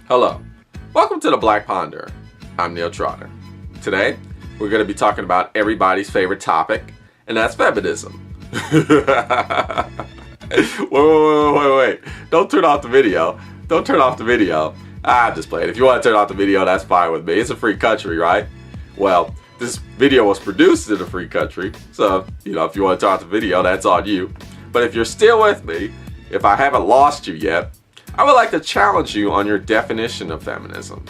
Hello, welcome to the Black Ponder. I'm Neil Trotter. Today, we're going to be talking about everybody's favorite topic, and that's feminism. Wait. Don't turn off the video. Don't turn off the video. I'm just playing. If you want to turn off the video, that's fine with me. It's a free country, right? Well, this video was produced in a free country, so, if you want to turn off the video, that's on you. But if you're still with me, if I haven't lost you yet, I would like to challenge you on your definition of feminism.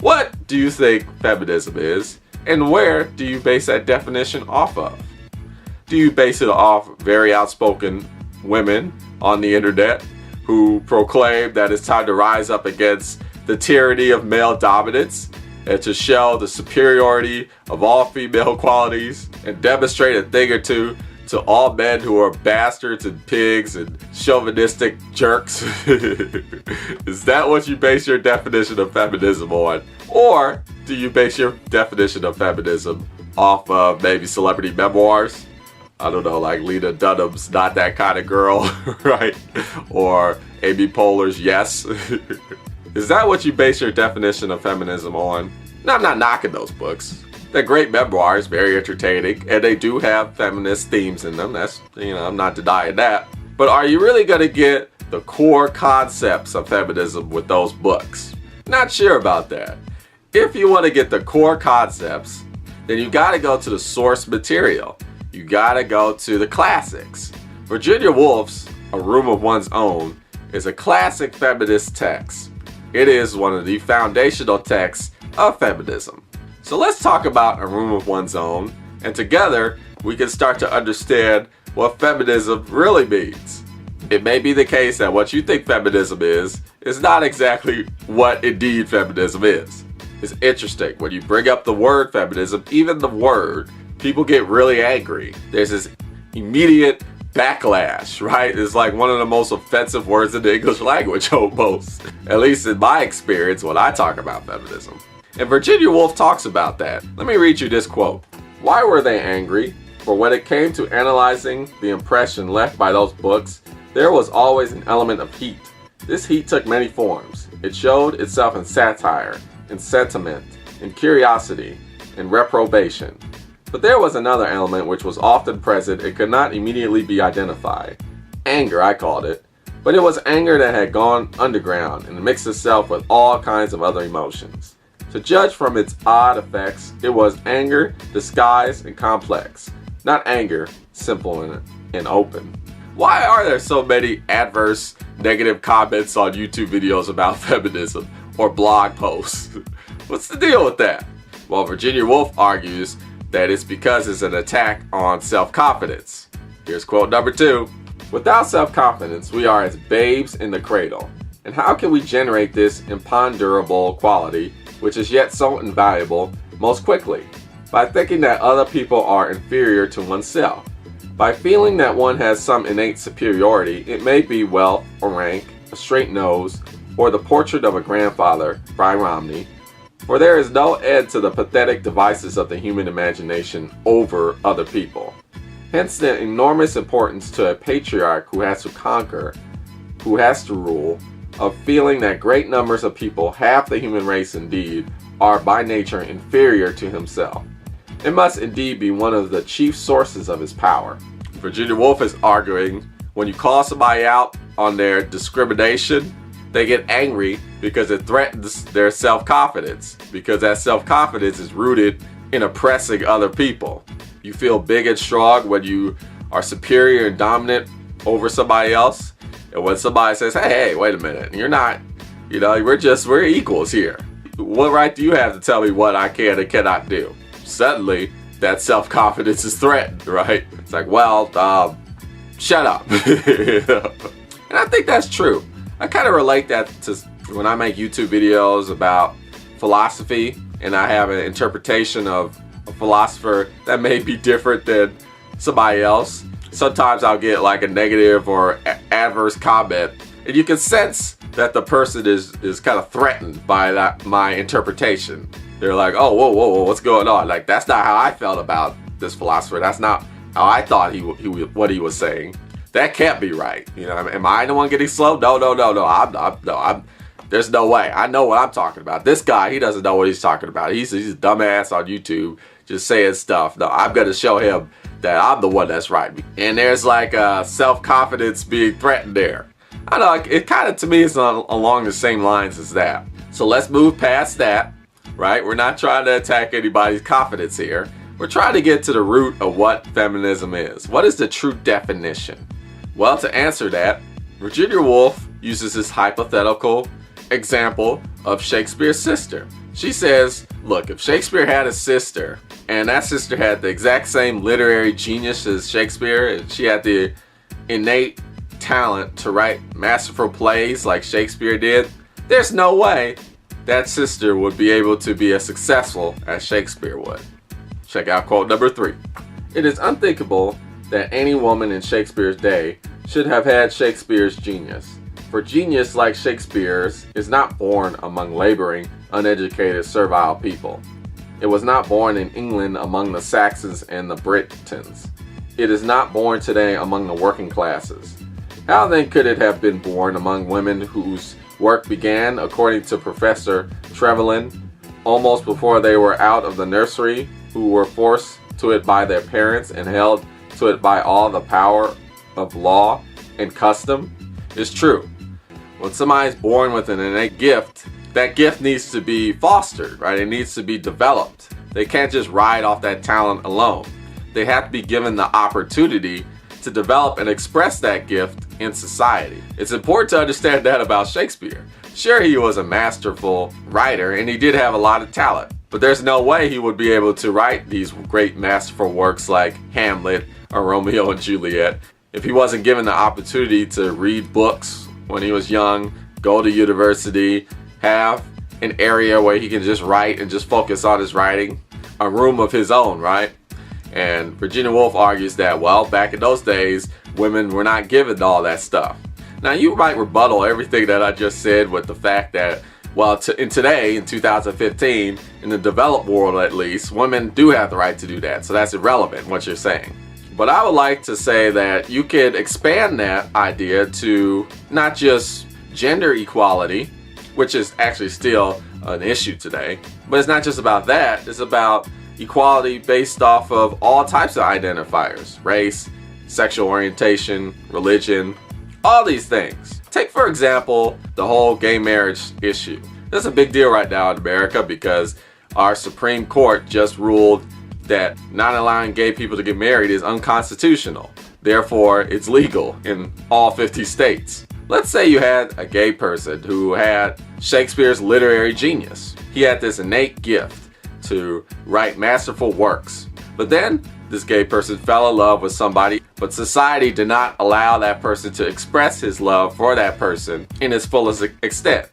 What do you think feminism is, and where do you base that definition off of? Do you base it off very outspoken women on the internet who proclaim that it's time to rise up against the tyranny of male dominance and to show the superiority of all female qualities and demonstrate a thing or two to all men who are bastards and pigs and chauvinistic jerks? Is that what you base your definition of feminism on? Or do you base your definition of feminism off of maybe celebrity memoirs? I don't know, like Lena Dunham's Not That Kind of Girl, right? Or Amy Poehler's Yes. Is that what you base your definition of feminism on? Now, I'm not knocking those books. They're great memoirs, very entertaining, and they do have feminist themes in them. That's, I'm not denying that. But are you really going to get the core concepts of feminism with those books? Not sure about that. If you want to get the core concepts, then you got to go to the source material. You got to go to the classics. Virginia Woolf's A Room of One's Own is a classic feminist text. It is one of the foundational texts of feminism. So let's talk about A Room of One's Own, and together we can start to understand what feminism really means. It may be the case that what you think feminism is not exactly what indeed feminism is. It's interesting, when you bring up the word feminism, even the word, people get really angry. There's this immediate backlash, right? It's like one of the most offensive words in the English language almost, at least in my experience when I talk about feminism. And Virginia Woolf talks about that. Let me read you this quote. Why were they angry? For when it came to analyzing the impression left by those books, there was always an element of heat. This heat took many forms. It showed itself in satire, in sentiment, in curiosity, in reprobation. But there was another element which was often present and could not immediately be identified. Anger, I called it. But it was anger that had gone underground and mixed itself with all kinds of other emotions. To judge from its odd effects, it was anger disguised and complex, not anger simple and open. Why are there so many adverse, negative comments on YouTube videos about feminism or blog posts? What's the deal with that? Well, Virginia Woolf argues that it's because it's an attack on self-confidence. Here's quote number 2. Without self-confidence, we are as babes in the cradle. And how can we generate this imponderable quality, which is yet so invaluable, most quickly? By thinking that other people are inferior to oneself. By feeling that one has some innate superiority, it may be wealth or rank, a straight nose, or the portrait of a grandfather by Romney. For there is no end to the pathetic devices of the human imagination over other people. Hence the enormous importance to a patriarch who has to conquer, who has to rule, of feeling that great numbers of people, half the human race indeed, are by nature inferior to himself. It must indeed be one of the chief sources of his power. Virginia Woolf is arguing when you call somebody out on their discrimination, they get angry because it threatens their self-confidence, because that self-confidence is rooted in oppressing other people. You feel big and strong when you are superior and dominant over somebody else. And when somebody says, hey, wait a minute, you're not, we're equals here. What right do you have to tell me what I can and cannot do? Suddenly, that self-confidence is threatened, right? It's like, well, shut up. And I think that's true. I kind of relate that to when I make YouTube videos about philosophy and I have an interpretation of a philosopher that may be different than somebody else. Sometimes I'll get like a negative or adverse comment, and you can sense that the person is kind of threatened by my interpretation. They're like, oh, whoa, what's going on? Like, that's not how I felt about this philosopher. That's not how I thought what he was saying. That can't be right. Am I the one getting slow? No. There's no way. I know what I'm talking about. This guy, he doesn't know what he's talking about. He's a dumbass on YouTube just saying stuff. No, I'm going to show him that I'm the one that's right. And there's like self-confidence being threatened there. I know, it kind of, to me, is along the same lines as that. So let's move past that, right? We're not trying to attack anybody's confidence here. We're trying to get to the root of what feminism is. What is the true definition? Well, to answer that, Virginia Woolf uses this hypothetical example of Shakespeare's sister. She says, look, if Shakespeare had a sister, and that sister had the exact same literary genius as Shakespeare, and she had the innate talent to write masterful plays like Shakespeare did, there's no way that sister would be able to be as successful as Shakespeare would. Check out quote number 3. It is unthinkable that any woman in Shakespeare's day should have had Shakespeare's genius. For genius like Shakespeare's is not born among laboring, uneducated, servile people. It was not born in England among the Saxons and the Britons. It is not born today among the working classes. How then could it have been born among women whose work began, according to Professor Trevelyan, almost before they were out of the nursery, who were forced to it by their parents and held to it by all the power of law and custom? It's true. When somebody's born with an innate gift, that gift needs to be fostered, right? It needs to be developed. They can't just ride off that talent alone. They have to be given the opportunity to develop and express that gift in society. It's important to understand that about Shakespeare. Sure, he was a masterful writer and he did have a lot of talent, but there's no way he would be able to write these great masterful works like Hamlet or Romeo and Juliet if he wasn't given the opportunity to read books when he was young, go to university, have an area where he can just write and just focus on his writing, a room of his own, right? And Virginia Woolf argues that, well, back in those days, women were not given all that stuff. Now, you might rebuttal everything that I just said with the fact that, well, in 2015, in the developed world at least, women do have the right to do that. So that's irrelevant, what you're saying. But I would like to say that you could expand that idea to not just gender equality, which is actually still an issue today, but it's not just about that. It's about equality based off of all types of identifiers: race, sexual orientation, religion, all these things. Take, for example, the whole gay marriage issue. That's a big deal right now in America because our Supreme Court just ruled that not allowing gay people to get married is unconstitutional. Therefore, it's legal in all 50 states. Let's say you had a gay person who had Shakespeare's literary genius. He had this innate gift to write masterful works. But then this gay person fell in love with somebody, but society did not allow that person to express his love for that person in its fullest extent.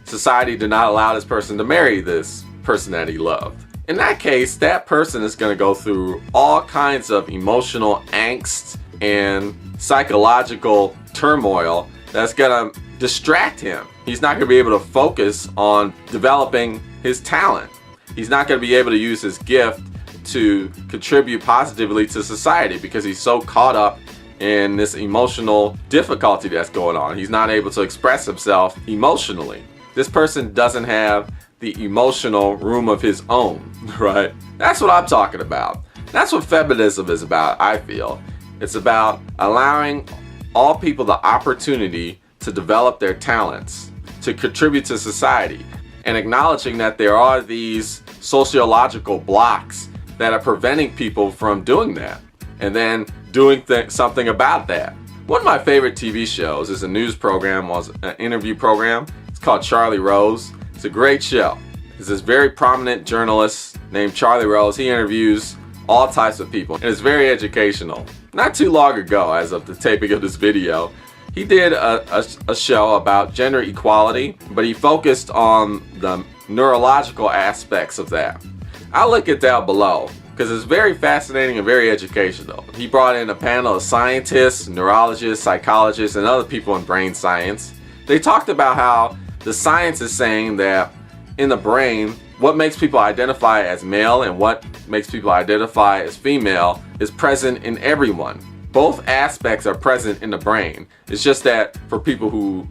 Society did not allow this person to marry this person that he loved. In that case, that person is going to go through all kinds of emotional angst and psychological turmoil that's going to distract him. He's not going to be able to focus on developing his talent. He's not going to be able to use his gift to contribute positively to society because he's so caught up in this emotional difficulty that's going on. He's not able to express himself emotionally. This person doesn't have the emotional room of his own, right? That's what I'm talking about. That's what feminism is about, I feel. It's about allowing all people the opportunity to develop their talents, to contribute to society, and acknowledging that there are these sociological blocks that are preventing people from doing that, and then doing something about that. One of my favorite TV shows is a news program, an interview program. It's called Charlie Rose. It's a great show. There's this very prominent journalist named Charlie Rose. He interviews all types of people, and it's very educational. Not too long ago, as of the taping of this video, he did a show about gender equality, but he focused on the neurological aspects of that. I'll link it down below because it's very fascinating and very educational. He brought in a panel of scientists, neurologists, psychologists, and other people in brain science. They talked about how the science is saying that in the brain, what makes people identify as male and what makes people identify as female is present in everyone. Both aspects are present in the brain. It's just that for people who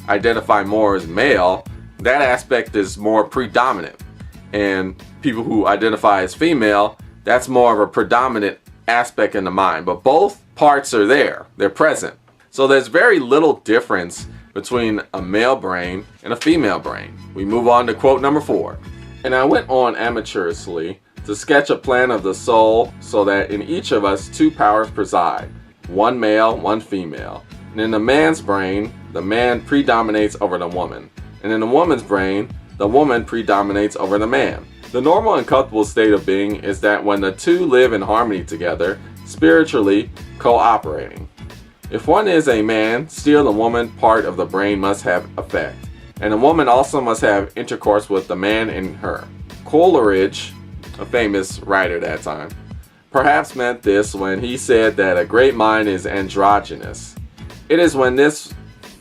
identify more as male, that aspect is more predominant. And people who identify as female, that's more of a predominant aspect in the mind. But both parts are there. They're present. So there's very little difference between a male brain and a female brain. We move on to quote number 4. And I went on amateurishly to sketch a plan of the soul so that in each of us 2 powers preside, one male, one female. And in the man's brain, the man predominates over the woman. And in the woman's brain, the woman predominates over the man. The normal and comfortable state of being is that when the 2 live in harmony together, spiritually cooperating. If one is a man, still the woman part of the brain must have effect, and the woman also must have intercourse with the man in her. Coleridge, a famous writer that time, perhaps meant this when he said that a great mind is androgynous. It is when this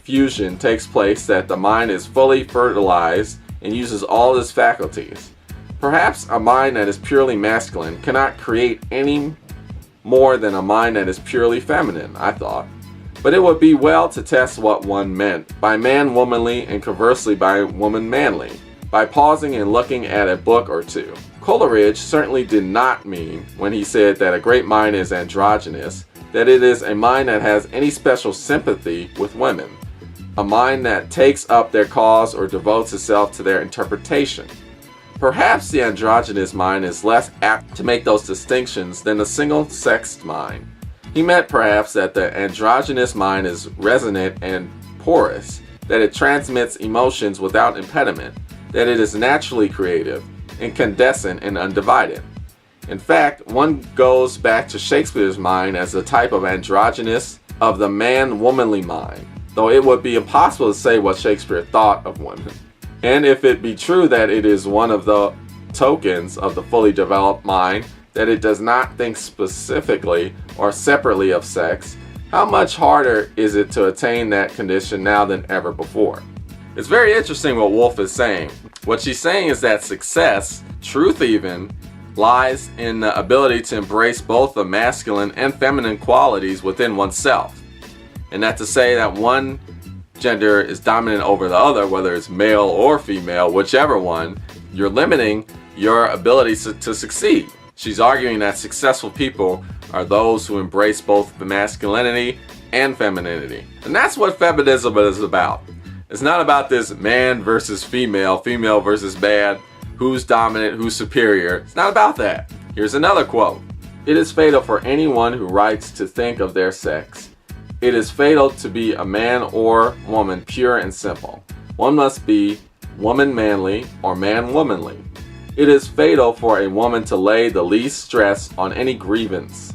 fusion takes place that the mind is fully fertilized and uses all its faculties. Perhaps a mind that is purely masculine cannot create any more than a mind that is purely feminine, I thought. But it would be well to test what one meant by man womanly and conversely by woman manly, by pausing and looking at a book or 2. Coleridge certainly did not mean, when he said that a great mind is androgynous, that it is a mind that has any special sympathy with women, a mind that takes up their cause or devotes itself to their interpretation. Perhaps the androgynous mind is less apt to make those distinctions than the single-sexed mind. He meant perhaps that the androgynous mind is resonant and porous, that it transmits emotions without impediment, that it is naturally creative, incandescent, and undivided. In fact, one goes back to Shakespeare's mind as a type of androgynous of the man-womanly mind, though it would be impossible to say what Shakespeare thought of women. And if it be true that it is one of the tokens of the fully developed mind that it does not think specifically or separately of sex, how much harder is it to attain that condition now than ever before? It's very interesting what Woolf is saying. What she's saying is that success, truth even, lies in the ability to embrace both the masculine and feminine qualities within oneself. And that to say that one gender is dominant over the other, whether it's male or female, whichever one, you're limiting your ability to succeed. She's arguing that successful people are those who embrace both the masculinity and femininity. And that's what feminism is about. It's not about this man versus female, female versus bad, who's dominant, who's superior. It's not about that. Here's another quote. It is fatal for anyone who writes to think of their sex. It is fatal to be a man or woman pure and simple. One must be woman manly or man womanly. It is fatal for a woman to lay the least stress on any grievance,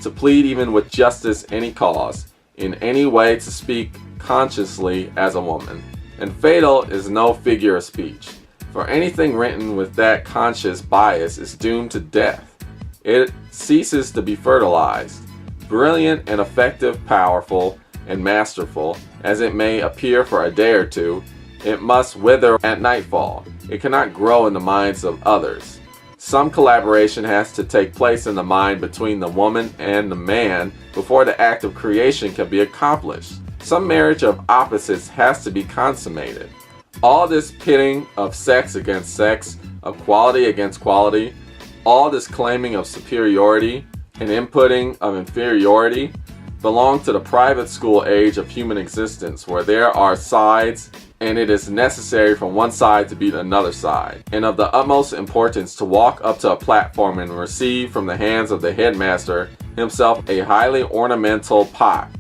to plead even with justice any cause, in any way to speak consciously as a woman. And fatal is no figure of speech, for anything written with that conscious bias is doomed to death. It ceases to be fertilized. Brilliant and effective, powerful and masterful as it may appear for a day or two, it must wither at nightfall. It cannot grow in the minds of others. Some collaboration has to take place in the mind between the woman and the man before the act of creation can be accomplished. Some marriage of opposites has to be consummated. All this pitting of sex against sex, of quality against quality, all this claiming of superiority and inputting of inferiority belong to the private school age of human existence, where there are sides and it is necessary from one side to beat another side, and of the utmost importance to walk up to a platform and receive from the hands of the headmaster himself a highly ornamental pot.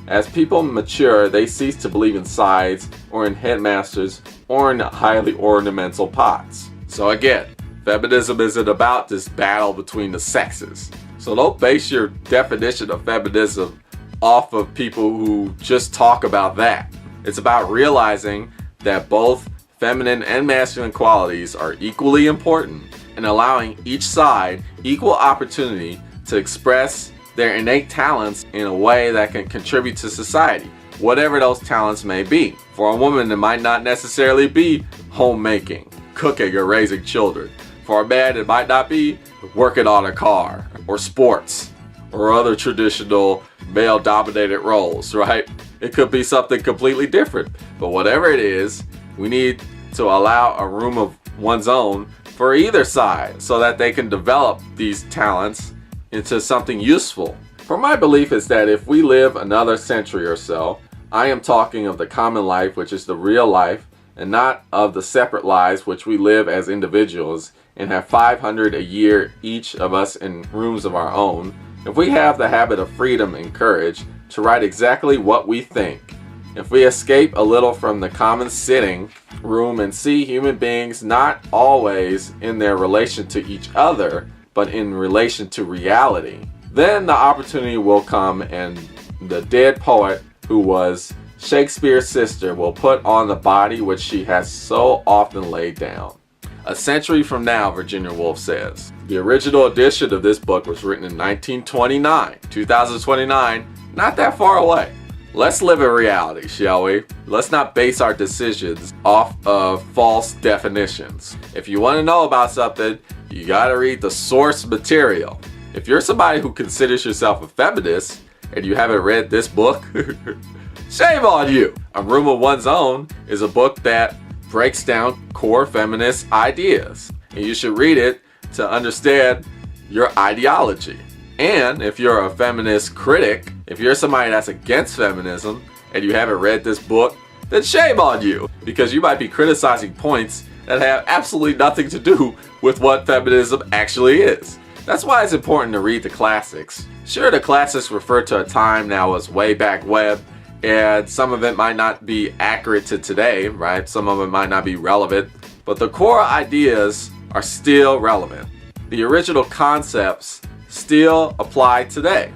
As people mature, they cease to believe in sides or in headmasters or in highly ornamental pots. So again, feminism isn't about this battle between the sexes. So don't base your definition of feminism off of people who just talk about that. It's about realizing that both feminine and masculine qualities are equally important and allowing each side equal opportunity to express their innate talents in a way that can contribute to society, whatever those talents may be. For a woman, it might not necessarily be homemaking, cooking, or raising children. For a man, it might not be working on a car, or sports, or other traditional male-dominated roles, right? It could be something completely different. But whatever it is, we need to allow a room of one's own for either side so that they can develop these talents into something useful. For my belief is that if we live another century or so, I am talking of the common life, which is the real life, and not of the separate lives which we live as individuals and have 500 a year each of us in rooms of our own. If we have the habit of freedom and courage to write exactly what we think, if we escape a little from the common sitting room and see human beings not always in their relation to each other, but in relation to reality, then the opportunity will come and the dead poet who was Shakespeare's sister will put on the body which she has so often laid down. A century from now, Virginia Woolf says. The original edition of this book was written in 1929. 2029, not that far away. Let's live in reality, shall we? Let's not base our decisions off of false definitions. If you want to know about something, you gotta read the source material. If you're somebody who considers yourself a feminist and you haven't read this book, shame on you. A Room of One's Own is a book that breaks down core feminist ideas, and you should read it to understand your ideology. And if you're a feminist critic, if you're somebody that's against feminism and you haven't read this book, then shame on you, because you might be criticizing points that have absolutely nothing to do with what feminism actually is. That's why it's important to read the classics. Sure, the classics refer to a time that was way back when, and some of it might not be accurate to today, right? Some of it might not be relevant, but the core ideas are still relevant. The original concepts still apply today.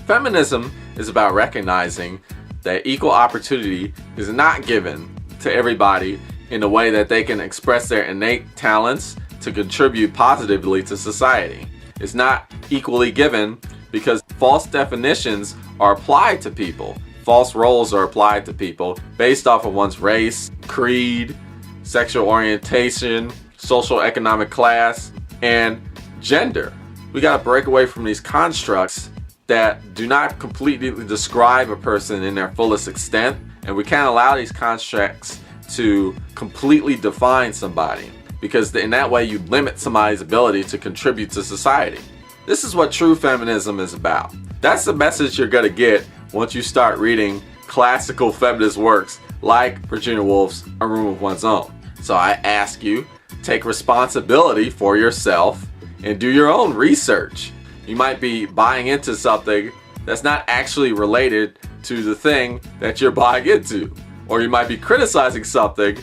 Feminism is about recognizing that equal opportunity is not given to everybody in a way that they can express their innate talents to contribute positively to society. It's not equally given because false definitions are applied to people. False roles are applied to people based off of one's race, creed, sexual orientation, social economic class, and gender. We gotta break away from these constructs that do not completely describe a person in their fullest extent, and we can't allow these constructs to completely define somebody, because in that way you limit somebody's ability to contribute to society. This is what true feminism is about. That's the message you're gonna get once you start reading classical feminist works like Virginia Woolf's A Room of One's Own. So I ask you, take responsibility for yourself and do your own research. You might be buying into something that's not actually related to the thing that you're buying into. Or you might be criticizing something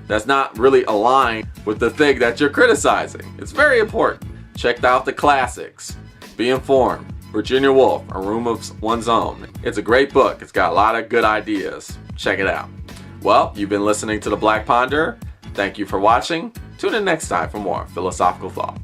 that's not really aligned with the thing that you're criticizing. It's very important. Check out the classics. Be informed. Virginia Woolf, A Room of One's Own. It's a great book. It's got a lot of good ideas. Check it out. Well, you've been listening to The Black Ponder. Thank you for watching. Tune in next time for more philosophical thought.